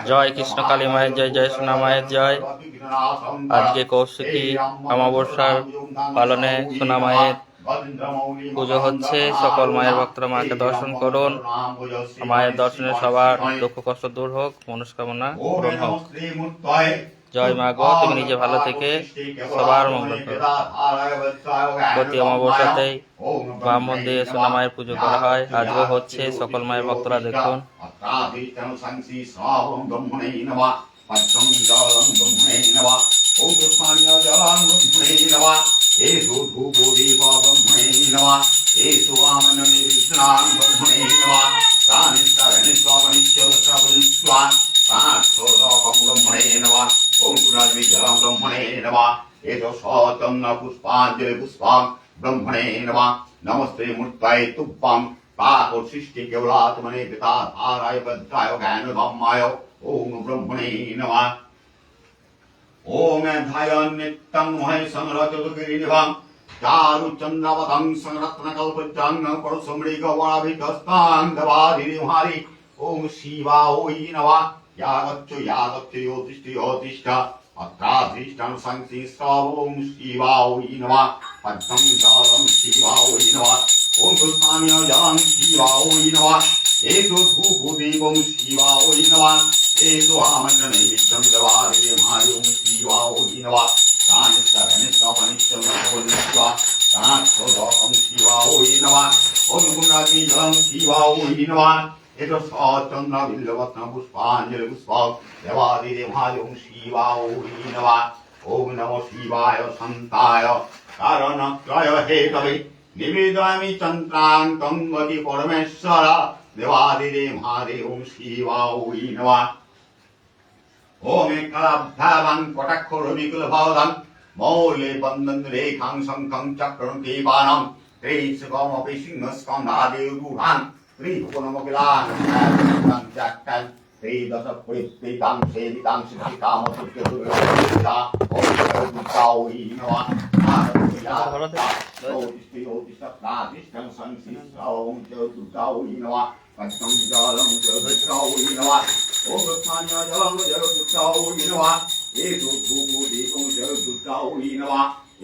জয় কৃষ্ণ কালী মায়ের জয়, জয় সোনা মায়ের জয়। আজকে কৌশিকী অমাবস্যার পালনে সোনা মায়ের পুজো হচ্ছে। সকল মায়ের ভক্তরা মাকে দর্শন করুন। মায়ের দর্শনে সবার দুঃখ কষ্ট দূর হোক, মনস্কামনা পূরণ হোক। জয় মা গো, তুমি নিজে ভালো থেকে সবার মঙ্গল করো। প্রতি অমাবস্যাতেই ব্রাহ্মণ দিয়ে সোনা মায়ের পুজো করা হয়, আজও হচ্ছে। সকল মায়ের ভক্তরা দেখুন। पुष्पांजलि पुष्पां ब्रह्मणे नमः। नमस्ते मूर्तये तुभ्यं पाको सृष्टि केवलात्मने पिता धाराय भद्राय ज्ञानधामाय ओम ब्रह्मणे नमः। ओम ध्यान नित्यं महेशं रजतगिरिनिभं चारु चन्द्रावतं संरत्नकल्पजां परसमृगवणाभिधस्तां दवाधिनिहारि ओम शिवाय नमः। यागच्छ योतिष्ठ अत्राधिष्ठान संसिष्टावं शिवाय नमः। पद्मं जालं शिवाय नमः। ओम पुष्पाणि जलं शिवाय नमः। एषु धूपदीपं शिवाय नमः। एषु आमन्त्रनैवेद्यं दवारे मायुं शिवाय नमः। तानिष्ठनिष्ठपनिष्ठमनिष्ठा तानक्षोदकं शिवाय नमः। ओम गुणाग्नि जलं शिवाय नमः। एषु सचन्द्र बिल्वरत्न पुष्पाञ्जलि पुष्पं देवादिदेवाय ओम शिवाय नमः। ओम नमो शिवाय सन्ताय कारणत्रय हेतवे निवेदयामि चन्द्रान्तं वति परमेश्वर देवादिदेवाय ओम शिवाय नमः। ओम एकलभ्यावान् कटाक्षरविकुलभवदन् मौले बन्धन रेखां शङ्खं चक्रं दीपानं त्रिशुकमपि सिंहस्कन्धादिरूढान् त्रिभुवनमखिलान् चक्रं त्रिदशपुरितां सेवितां सिद्धिकामसुत्यदुर्गता ओम जगद्गुरुतायै नमः। योतिष्ठं संसिष्टावं जगद्गुरुतायै नमः। पद्मं जलं जगद्गुरुतायै नमः। ओम स्थानीय जलं जगद्गुरुतायै नमः। एषु धूपदीपं जगद्गुरुतायै नमः।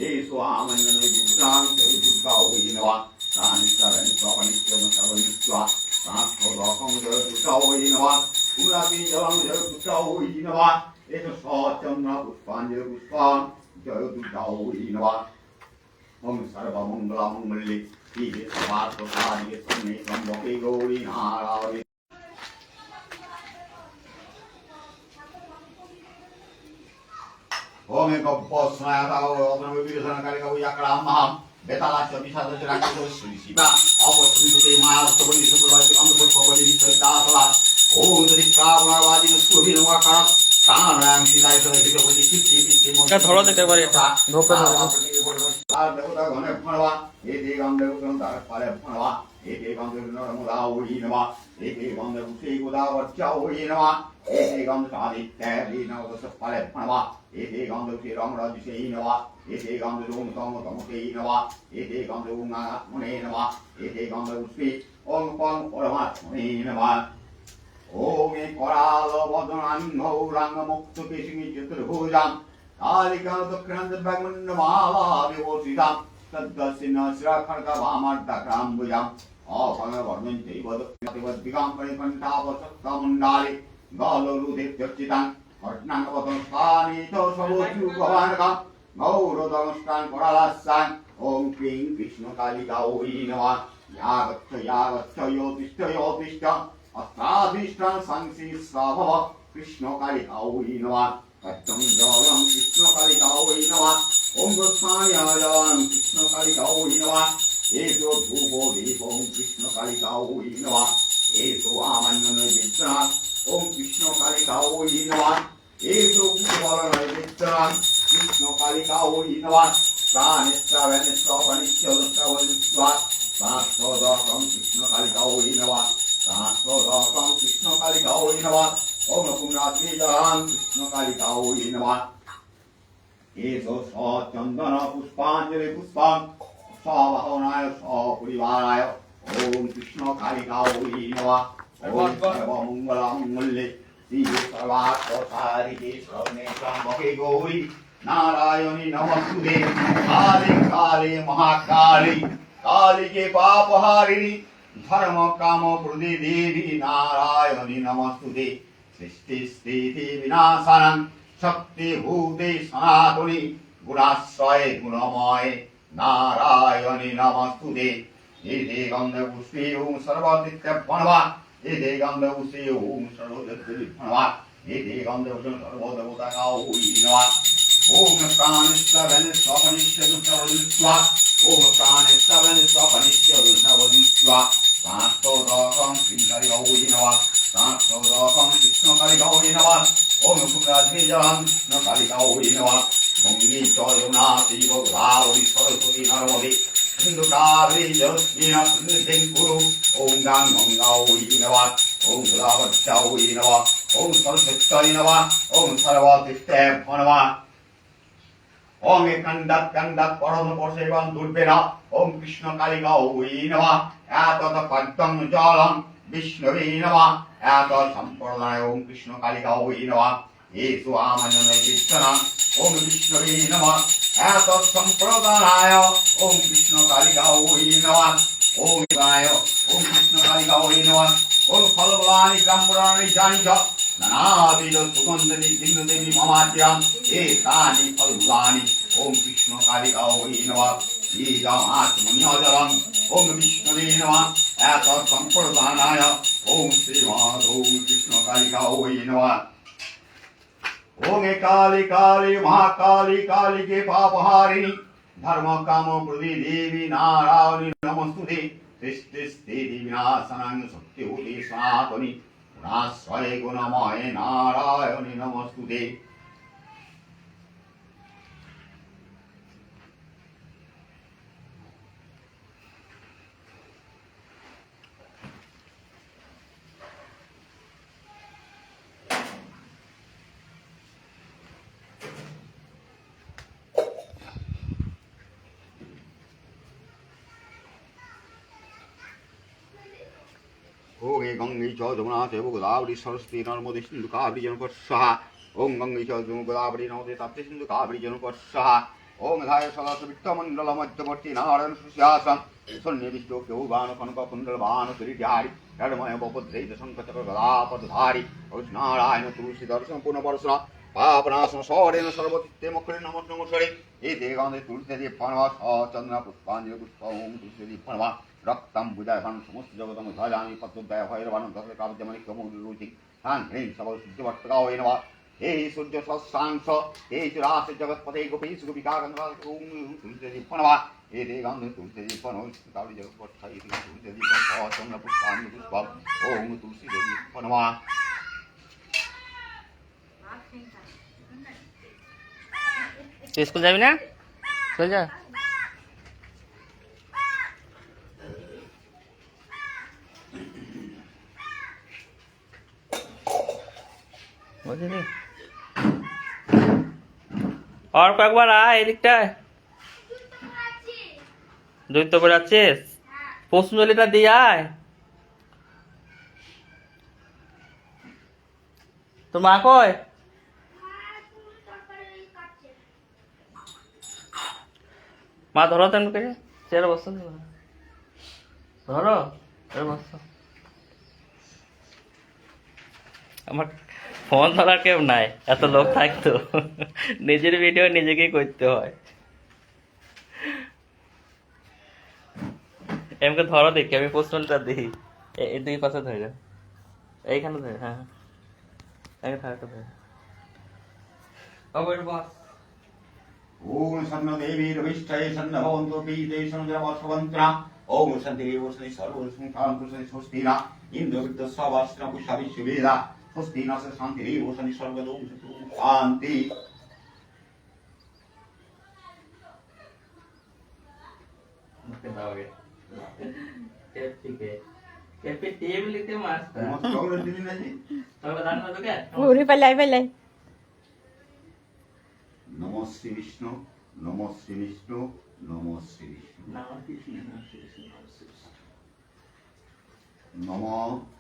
एषु आमन्त्रनैवेद्यं जगद्गुरुतायै नमः। तानिष्ठनिष्ठपनिष्ठमनिष्ठा तानक्षोदकं जगद्गुरुतायै नमः। गुणाग्नि जलं जगद्गुरुतायै नमः। एषु सचन्द्र पुष्पाञ्जलि पुष्पां जगद्गुरुतायै नमः। ओम सर्वमङ्गलमङ्गल्ये शिवे सर्वार्थसाधिके शरण्ये त्र्यम्बके गौरी नारायणी। ओम एकस्नायतावरत्नविभीषणकालिकवैयाकरामहं बेतालास्य विषादस्य राक्षसस्य शिवा अपसृजते मायास्तवनि सुप्रभाते अमृतपुष्पवनि विश्वदातला ओम तदिक्रावणावादिन सुभिनवाकार तानां सीताय सरस्वती सिद्धि पिच्छि এটা ধরো দেখতে পারি, এটা ধোপে ধরে আর দেবতা গণে ফণবা এতে গন্ধে উত্তম তার ফলে ফণবা এতে গন্ধে নরমুদা ওই নমা এতে গন্ধে উসে গোদাবচ্চা ওই নমা এতে গন্ধে আদিত্য দীনবস ফলে ফণবা এতে গন্ধে উসে রমরাজ সেই নমা এতে গন্ধে ওম তম তম সেই নমা এতে গন্ধে ওম আত্মনে নমা এতে গন্ধে উসে ওম পরম পরমাত্মনে নমা। ओम कराल वदनां गौरांग मुक्त केशिनी चतुर्भुजां कालिका दक्षिणांत भगवन्माला विभूषितां तद्दर्शिन शिराखड्गवामर्दक्राम्बुजां अफलवर्णं चैव दक्षिणदिगां परिकण्ठापसत्तमुण्डाले गलरुधित्यर्चितां कर्णाङ्गवदनस्थानितो सबोचुभवानकं गौरदनस्थान करालास्तां ओम क्लीं कृष्णकालिकायै नमः। यागच्छ योतिष्ठ अत्राधिष्ठान संसिष्टाभव कृष्णकालिकायै नमः। पद्मं जलं कृष्णकालिकायै नमः। ओम स्थानीयजलं कृष्णकालिकायै नमः। एषु धूपदीपं कृष्णकालिकायै नमः। एषु आमन्त्रनैवेद्यं ओम कृष्णकालिकायै नमः। एषु पुष्पफलनैवेद्यं कृष्णकालिकायै नमः। तानिष्ठनिष्ठपनिष्ठमनिष्ठा तानक्षोदकं कृष्णकालिकायै नमः। तानक्षोदकं कृष्णकालिकायै नमः। ओम पुण्याग्नि जलं कृष्णकालिकायै नमः। एषु सचन्दन पुष्पाञ्जलि पुष्पं सभावनाय सपरिवाराय ओम कृष्णकालिकायै नमः। ओम सर्वमंगलमंगल्ये शिवे सर्वार्थसाधिके शरण्ये त्र्यंबके गौरी नारायणी नमस्तुते काले काले महाकाली काली के पापहारिणी धर्म काम प्रदे देवी नारायणी नमस्तुते सृष्टि स्थिति विनाशनं शक्ति भूते सनातनी गुणाश्रय गुणमय नारायणी नमस्तुते ये गंधे पुष्पे ओम सर्वदित्य प्रणवा ये गंधे पुष्पे ओम सर्वदित्य प्रणवा ये गंधे पुष्पे सर्वदेवता का नमः ओम प्राणस्तवन स्वनिष्ठ सर्वदित्वा ओम प्राणस्तवन स्वनिष्ठ सर्वदित्वा सात्वदकं श्रीहरि गौरी नमः सात्वदकं कृष्ण काली गौरी नमः ओम कुमारजं कृष्ण काली गौरी नमः गंगे च यमुना चैव गोदावरी सरस्वती नर्मदे सिंधु कावेरी जलस्मिन् सन्निधिं कुरु ओम गंगौरी नमः ओम गोदावरी नमः ओम सरस्वती नमः ओम सर्वतीर्थे नमः ओम कंदत परम परसेवं दुर्बेरा ओम कृष्ण काली गौरी नमः एतत् पद्मं जलं विष्णवे नमः एतत् संप्रदाय ओम कृष्ण काली गौरी नमः येषु आमनन कीर्तनं ओम विष्णवे नमः एतत् संप्रदाय ओम कृष्ण काली गौरी नमः ओम गाय ओम कृष्ण काली गौरी नमः ओम फलवानि ब्रह्मणानि जानि च नानाविध सुगंधनि दिनदेवी ममाद्यं एतानि फलवानि ओम कृष्ण काली गौरी नमः ईजात्मन्यजलम् ओम विष्णवे नमः एतत् संप्रदानाय ओम श्रीमद् ओम कृष्ण काली गौरी नमः ओम काली काली महाकाली काली के पापहारिणी धर्म काम प्रदे देवी नारायणी नमस्तुते सृष्टि स्थिति विनाशनं सत्यवती सनातनी गुणाश्रय गुणमय नारायणी नमस्तुते ओम गंगे च जमुना चैव गोदावरी सरस्वती नर्मदे सिंधु कावेरी जनपदः ओम गंगे च जमुना गोदावरी नर्मदे ताप्ती सिंधु कावेरी जनपदः ओम धाय सदाशिव वित्तमंडल मध्यवर्ती नारायण सुशासन शून्य विष्णु केहुगान कनक कुंडल भानु किरीटिहारी कर्मय बपद्रैत शंखचक्र गदापदधारी नारायण तुलसी दर्शन पूर्ण वर्षण पापनाशन सौरेण सर्वतीर्थे मुखरे नमः नमस्ते ये देगांधे तुलसी देव फणवा चंद्र पुष्पांजलि पुष्प ओम तुलसी देव फणवा रक्तं बुधायं समस्त जगतं धाजामि पत्तुदय भैरवानं दशरथ काव्यमणिकमुरुचि हां ह्रीं सबल सिद्धिवर्तकाय नमः हे सूर्य सत्सांस हे रास जगतपते गोपीश गोपिकागंधा ओम तुलसी फणवा हे देगांधे तुलसी फणो कावली जगतपत हे तुलसी फणो चंद्र पुष्पांजलि पुष्प ओम तुलसी देवी फणवा स्कूल जाबी ना चल जा বুঝলি আর কয়েকবার আয় এদিকটায় জুতো পরে আছিস পুষ্পঞ্জলিটা দিয়ে আয় তোর মা কয় মা ধরো তেমন করে চেয়ারে বসো ধরো বসো আমার ফোন ধরার কেউ নাই এত লোক থাকতো নিজের ভিডিও নিজেকেই করতে হয় এমকে ধরো দেখি আমি পোস্টনটা দিই এই দুই পাশে ধরে যাও এইখানে ধরে হ্যাঁ হ্যাঁ থাকতে ধরে ওই বস ओम सन्न देवी रविष्ठये सन्न भवन्तु पीते सन्नजनमस्वन्त्रा ओम सन्ति देवस्मै सर्वसंखां कुसै स्वस्तिना इन्द्रवृत्तस्वास्त्र पुष्पविश्ववेदा स्वस्ति न शान्तिरेवस्मै सर्वदो शान्ति पूरी पलाई पलाई नमो श्री विष्णु नमो श्री विष्णु नमो श्री विष्णु নম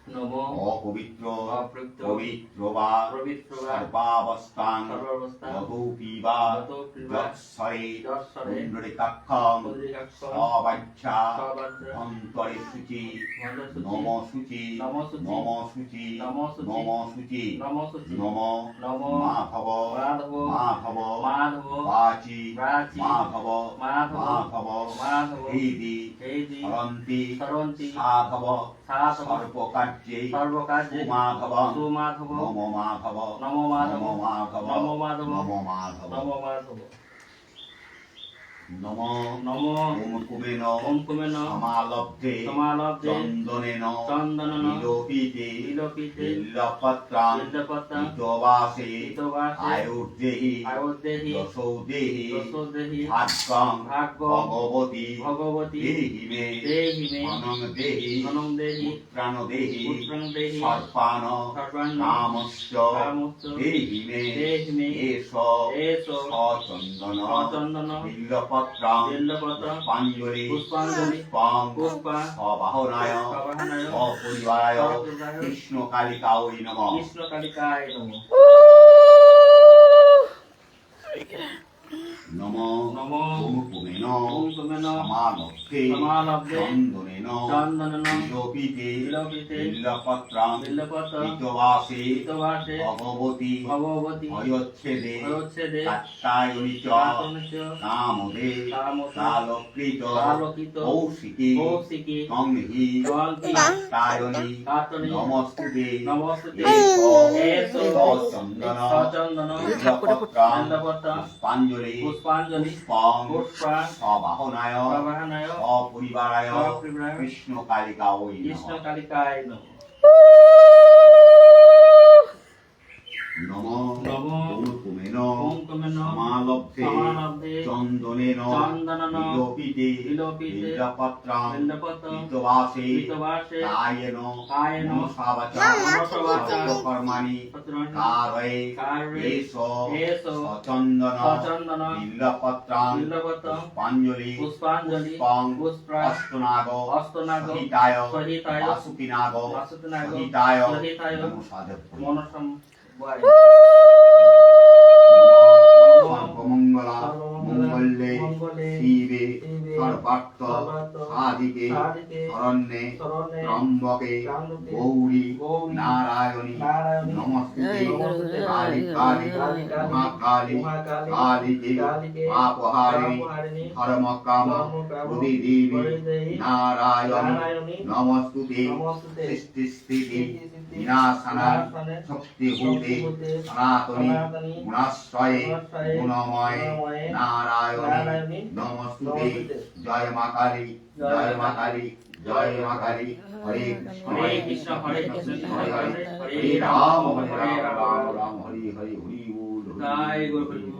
নম অপবিত্র অপবিত্র পবিত্র বা পবিত্র বা সর্বাবস্থান সর্বাবস্থান যতোপি বা যতোপি বা যৎসরে যৎসরে পুণ্ডরিকাক্ষং পুণ্ডরিকাক্ষং সবাচ্ছা সবাচ্ছা অন্তরে শুচি মন্ত্রসূচি নম শুচি নমসূচি নম শুচি নমসূচি নম শুচি নমসূচি নম নম মাধব মাধব মাধব মাধব বাচি বাচি মাধব মাধব মাধব মাধব হৃদি হেদি সরন্তি সরন্তি সাধব সাধব সর্বকার্যে সর্বকার্যে সুমাধব সুমাধব নম মাধব নম মাধব নম মাধব নম মাধব নম মাধব নম মাধব নম নম ওম কুমেন ওম কুমেন সমালব্ধে সমালব্ধে চন্দনেন চন্দনেন বিলোপিতে বিলোপিতে বিল্লপত্রাং বিল্লপত্রাং হিতবাসে হিতবাসে আয়ুর্দেহি আয়ুর্দেহি যশোদেহি যশোদেহি ভাগ্যং ভাগ্যং ভগবতী ভগবতী দেহি মে দেহি মে অনং দেহি ধনং দেহি পুত্রাণ দেহি পুত্রং দেহি সর্পান সর্বান্ন কামস্য কামস্য দেহি মে দেহি মে এষ এষ সচন্দন সচন্দন বিল্লপত্রাং বিল্লপত্রং পুষ্পাঞ্জলি পুষ্পাঞ্জলি পুষ্পাং পুষ্পা সবাহনায় সবাহনায় সপরিবারায় সপরিবারায় কৃষ্ণ কালিকায় নমঃ কৃষ্ণ কালিকায় নমঃ নম নম ওম কুমেন ওম কুমেন সমালব্ধে সমালব্ধে চন্দনেন চন্দনেন বিলোপিতে বিলোপিতে বিল্লপত্রাং বিল্লপত্রং হিতবাসে হিতবাসে ভগবতী ভগবতী ভয়োচ্ছেদে ভয়োচ্ছেদে কাত্তায়নি চ কাতনিচ কামদে কামদে কালকৃত কালকিত কৌশিকী কৌশিকী সংহি সংহি কাত্তায়নি কাতনি নমস্তুতে নমস্তুতে এষ সচন্দন সচন্দন বিল্লপত্রাং বিল্লপত্রং পুষ্পাঞ্জলি পুষ্পাঞ্জলি পুষ্পং পুষ্পা সবাহনায় সবাহনায় সপরিবারায় সপরিবারায় কৃষ্ণ কালিকায় কৃষ্ণ নমঃ কালিকায় নমঃ নম নম ওম কুমেন ওম কুমেন সমালব্ধে সমালব্ধে চন্দনেন চন্দনেন বিলোপিতে বিলোপিতে বিল্লপত্রাং বিল্লপত্রং হিতবাসে হিতবাসে কায়েন কায়েন মনসাবাচা মনসাবাচা কর্মাণি সত্যকর্মাণি কারয়ে কারয়ে এষ এষ সচন্দন সচন্দন বিল্লপত্রাং বিল্লপত্রং পুষ্পাঞ্জলি পুষ্পাঞ্জলি পুষ্পং পুষ্পা অষ্টনাগ হস্তনাগ সহিতায় সহিতায় বাসুকিনাগ বাসুকিনাগ সহিতায় সহিতায় নমস্কার মনসম বায় সর্বমঙ্গলা মঙ্গলে মঙ্গলে শিবে শিবে সর্বার্থ সর্বার্থ সাধিকে সাধিকে শরণ্যে শরণ্যে ত্রম্বকে ত্রম্বকে গৌরী গৌরী নারায়ণী নারায়ণী নমস্তুতে নমস্তুতে কালী কালী কালী কালী মহাকালী মহাকালী কালীকে কালীকে পাপহারিণী পাপহারিণী ধর্মকাম ধর্মকাম প্রতিদেবী প্রতিদেবী নারায়ণী নারায়ণী নমস্তুতে নমস্তুতে সৃষ্টি স্থিতি স্থিতি বিনাশনা বিনাশনে শক্তিভূতে শক্তিভূতে সনাতনী সনাতনী গুণাশ্রয়ে গুণাশ্রয়ে গুণময়ে গুণময়ে নারায়ণী নারায়ণী নমস্তুতে নমস্তুতে জয় মা কালী জয় মা কালী জয় মা কালী হরে হরে কৃষ্ণ হরে কৃষ্ণ হরে হরে হরে হরে রাম হরে রাম রাম রাম হরে হরে হরি বল জয় গুরু